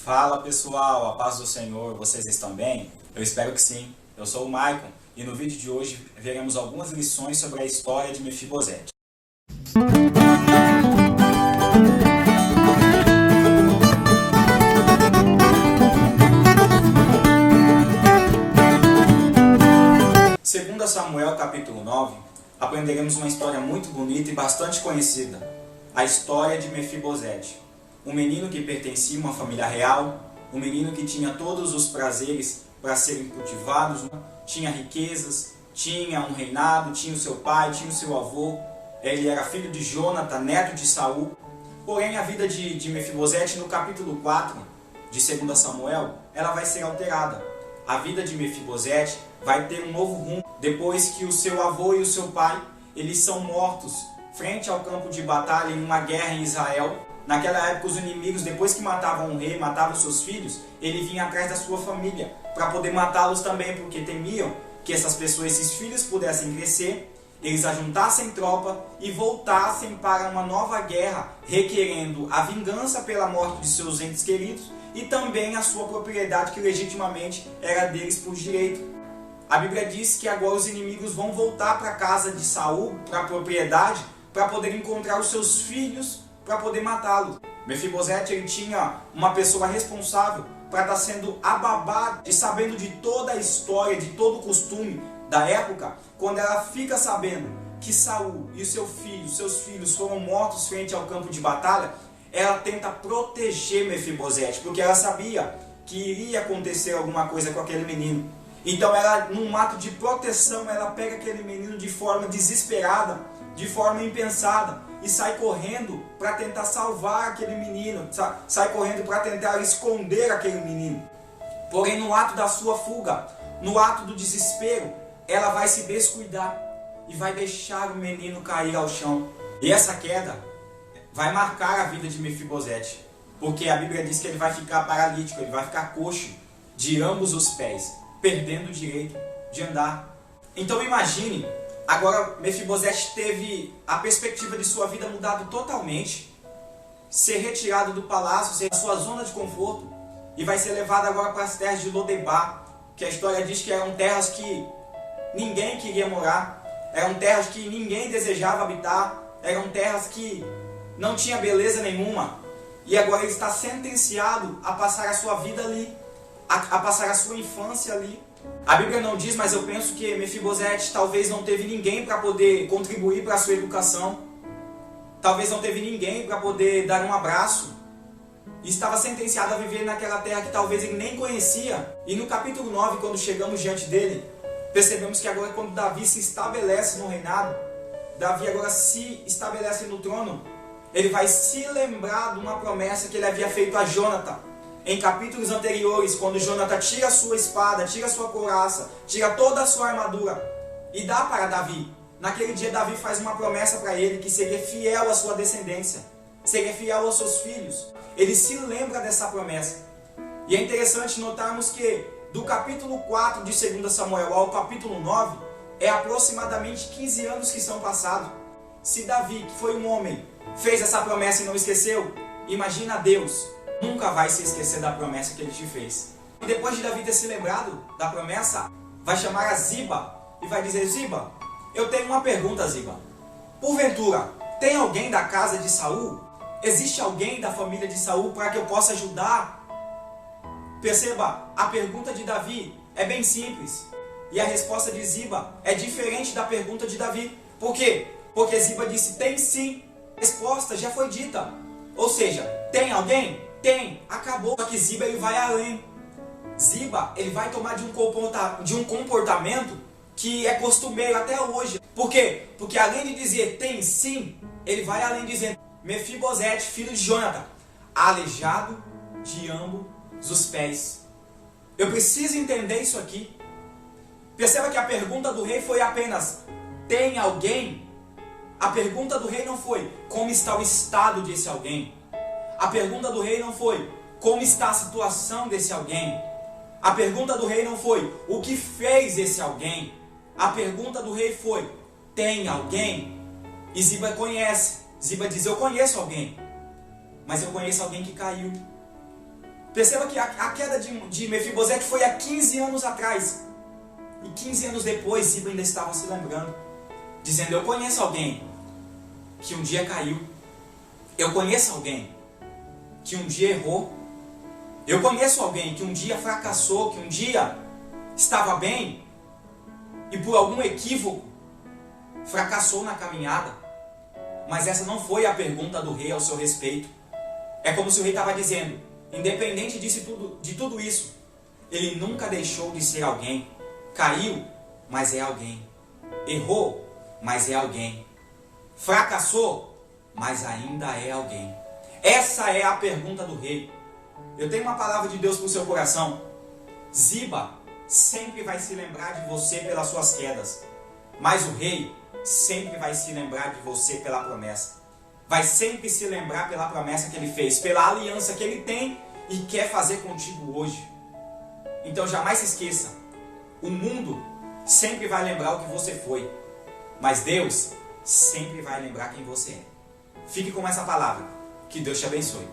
Fala pessoal, a paz do Senhor, vocês estão bem? Eu espero que sim. Eu sou o Maicon e no vídeo de hoje veremos algumas lições sobre a história de Mefibosete. Segundo Samuel capítulo 9, aprenderemos uma história muito bonita e bastante conhecida, a história de Mefibosete. Um menino que pertencia a uma família real, um menino que tinha todos os prazeres para serem cultivados, tinha riquezas, tinha um reinado, tinha o seu pai, tinha o seu avô, ele era filho de Jonathan, neto de Saul. Porém, a vida de Mefibosete, no capítulo 4 de 2 Samuel, ela vai ser alterada. A vida de Mefibosete vai ter um novo rumo, depois que o seu avô e o seu pai, eles são mortos frente ao campo de batalha em uma guerra em Israel. Naquela época, os inimigos, depois que matavam o rei, matavam seus filhos, ele vinha atrás da sua família, para poder matá-los também, porque temiam que essas pessoas, esses filhos, pudessem crescer, eles ajuntassem tropa e voltassem para uma nova guerra, requerendo a vingança pela morte de seus entes queridos e também a sua propriedade, que legitimamente era deles por direito. A Bíblia diz que agora os inimigos vão voltar para a casa de Saul, para a propriedade, para poder encontrar os seus filhos, para poder matá-los. Mefibosete, ele tinha uma pessoa responsável para estar sendo a babá e sabendo de toda a história, de todo o costume da época. Quando ela fica sabendo que Saul e seus filhos foram mortos frente ao campo de batalha, ela tenta proteger Mefibosete, porque ela sabia que iria acontecer alguma coisa com aquele menino. Então ela, num ato de proteção, ela pega aquele menino de forma desesperada, de forma impensada, e sai correndo para tentar salvar aquele menino, sai correndo para tentar esconder aquele menino. Porém, no ato da sua fuga, no ato do desespero, ela vai se descuidar e vai deixar o menino cair ao chão. E essa queda vai marcar a vida de Mefibosete, porque a Bíblia diz que ele vai ficar paralítico, ele vai ficar coxo de ambos os pés, perdendo o direito de andar. Então imagine, agora Mefibosete teve a perspectiva de sua vida mudada totalmente, ser retirado do palácio, ser a sua zona de conforto, e vai ser levado agora para as terras de Lodebar, que a história diz que eram terras que ninguém queria morar, eram terras que ninguém desejava habitar, eram terras que não tinha beleza nenhuma, e agora ele está sentenciado a passar a sua vida ali, a passar a sua infância ali. A Bíblia não diz, mas eu penso que Mefibosete talvez não teve ninguém para poder contribuir para a sua educação, talvez não teve ninguém para poder dar um abraço, e estava sentenciado a viver naquela terra que talvez ele nem conhecia. E no capítulo 9, quando chegamos diante dele, percebemos que agora, quando Davi se estabelece no reinado, Davi agora se estabelece no trono, ele vai se lembrar de uma promessa que ele havia feito a Jonathan em capítulos anteriores, quando Jonathan tira a sua espada, tira a sua couraça, tira toda a sua armadura e dá para Davi. Naquele dia Davi faz uma promessa para ele que seria fiel à sua descendência, seria fiel aos seus filhos. Ele se lembra dessa promessa. E é interessante notarmos que do capítulo 4 de 2 Samuel ao capítulo 9, é aproximadamente 15 anos que são passados. Se Davi, que foi um homem, fez essa promessa e não esqueceu, imagina Deus, nunca vai se esquecer da promessa que ele te fez. E depois de Davi ter se lembrado da promessa, vai chamar a Ziba e vai dizer: Ziba, eu tenho uma pergunta, Ziba. Porventura, tem alguém da casa de Saul? Existe alguém da família de Saul para que eu possa ajudar? Perceba, a pergunta de Davi é bem simples. E a resposta de Ziba é diferente da pergunta de Davi. Por quê? Porque Ziba disse: tem sim. A resposta já foi dita. Ou seja, tem alguém? Tem. Acabou. Só que Ziba, ele vai além. Ziba, ele vai tomar de um comportamento que é costumeiro até hoje. Por quê? Porque além de dizer tem sim, ele vai além dizendo: Mefibosete, filho de Jonathan, aleijado de ambos os pés. Eu preciso entender isso aqui. Perceba que a pergunta do rei foi apenas: tem alguém? A pergunta do rei não foi: como está o estado desse alguém? A pergunta do rei não foi: como está a situação desse alguém? A pergunta do rei não foi: o que fez esse alguém? A pergunta do rei foi: tem alguém? E Ziba conhece. Ziba diz: eu conheço alguém, mas eu conheço alguém que caiu. Perceba que a queda de Mefibosete foi há 15 anos atrás. E 15 anos depois, Ziba ainda estava se lembrando, dizendo: eu conheço alguém que um dia caiu. Eu conheço alguém que um dia errou. Eu conheço alguém que um dia fracassou, que um dia estava bem e por algum equívoco fracassou na caminhada. Mas essa não foi a pergunta do rei ao seu respeito. É como se o rei estava dizendo: independente de tudo isso, ele nunca deixou de ser alguém. Caiu, mas é alguém. Errou, mas é alguém. Fracassou, mas ainda é alguém. Essa é a pergunta do rei. Eu tenho uma palavra de Deus para o seu coração. Ziba sempre vai se lembrar de você pelas suas quedas, mas o rei sempre vai se lembrar de você pela promessa. Vai sempre se lembrar pela promessa que ele fez, pela aliança que ele tem e quer fazer contigo hoje. Então jamais se esqueça, o mundo sempre vai lembrar o que você foi, mas Deus sempre vai lembrar quem você é. Fique com essa palavra. Que Deus te abençoe.